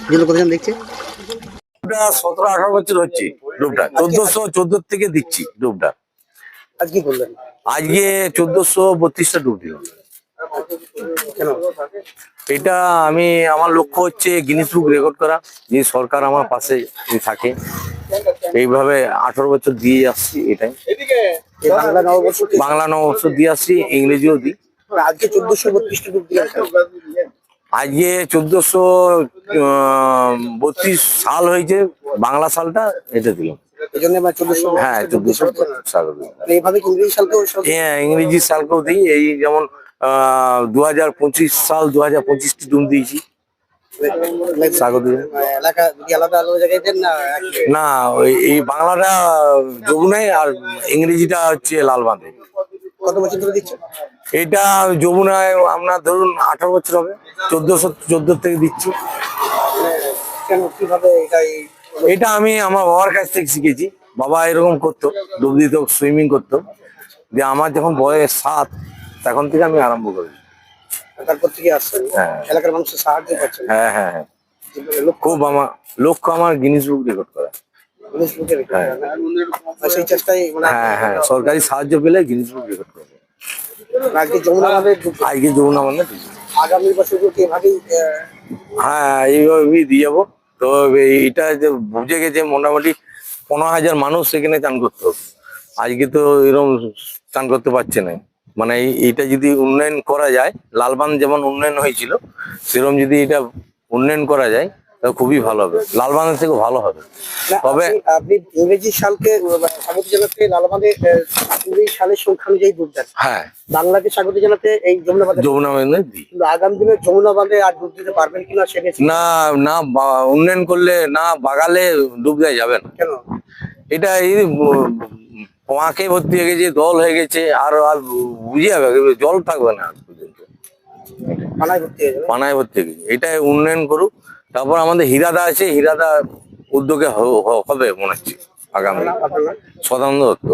যেগুলো কতজন দেখছে? 17-18 বছর হচ্ছে ডুবটা, 1414 থেকে দিচ্ছি ডুবটা। আজ কি বললেন? আজকে 1432টা ডুব দিল। কেন? এটা আমার লক্ষ্য হচ্ছে গিনিস বুক রেকর্ড করা, যে সরকার আমার পাশে থাকে, এইভাবে 18 বছর দিয়ে আসছি। এটাই এই বাংলা নববর্ষ বাংলা নববর্ষ দিয়ে আসছি, ইংরেজিও দিই। আজকে 1432টা ডুব দিলেন কেন? আজকে 1432 সাল হয়েছে, বাংলা সালটা এটা দিলাম। এই জন্য 1400। হ্যাঁ, 1400 সাল দিলাম। এইভাবে ইংরেজি সালকেও হ্যাঁ, ইংরেজি সালকেও দিই। এই যেমন 2025 সাল 2025টি ডুব দিয়েছি স্বাগত দিন। এলাকা কি আলাদা আলাদা জায়গায় দেন না? না, এই বাংলাটা যমুনায় আর ইংরেজিটা হচ্ছে লালবাঁধে। কত বছর ধরে দিচ্ছেন? এটা যমুনায় আপনার ধরুন 18 বছর হবে, 1414 থেকে দিচ্ছি। কেন, কিভাবে এটা আমি আমার বাবার কাছ থেকে শিখেছি। বাবা এরকম করতো, ডুব দিত, সুইমিং করতো। যে আমার যখন বয়স 7 তখন থেকে আমি আরম্ভ করি। তারপর থেকে আসছেন? হ্যাঁ। এলাকার মানুষের সাহায্য পাচ্ছেন? হ্যাঁ হ্যাঁ হ্যাঁ, খুব আমার লক্ষ্য আমার গিনিস বুক রেকর্ড করা। হ্যাঁ সেই চেষ্টাই হ্যাঁ হ্যাঁ, সরকারি সাহায্য পেলে গিনিস বুক রেকর্ড করবো। আজকে যমুনা বাঁধে আজকে যমুনা বাঁধে আগামী বছরগুলো কি এভাবেই? হ্যাঁ, এইভাবেই দিয়ে যাবো। তো এটা যে বুঝে গেছে মোটামুটি 15,000 মানুষ সেখানে চান করতে হবে। আজকে তো এরকম চান করতে পারছে না। মানে এইটা যদি উন্নয়ন করা যায়, লালবাঁধ যেমন উন্নয়ন হয়েছিল, সেরকম যদি এটা উন্নয়ন করা যায় তাহলে খুবই ভালো হবে, লালবাঁধের থেকে ভালো হবে। তবে আপনি ইংরেজি সালকে স্বাগত জানাতে লালবাঁধে ইংরেজি সালের সংখ্যা অনুযায়ী ডুব দেন, হ্যাঁ, বাংলাকে স্বাগত জানাতে এই যমুনা বাঁধে। যমুনা বাঁধে দিই। কিন্তু আগামী দিনে যমুনা বাঁধে আর ডুব দিতে পারবেন কিনা সেটা না না, উন্নয়ন করলে না, বাগালে ডুব দেওয়া যাবে না। কেন? এটা এই পাঁকে ভর্তি হয়ে গেছে, জল হয়ে গেছে, আর আর বুঝে যাবে, জল থাকবে না পর্যন্ত, পানায় ভর্তি হয়ে যাবে। পানায় ভর্তি হয়ে গেছে। এটা উন্নয়ন করুক। তারপর আমাদের হীরাদা আছে, হীরাদা উদ্যোগে হবে মনে হচ্ছে আগামী। আপনার সদানন্দ দত্ত।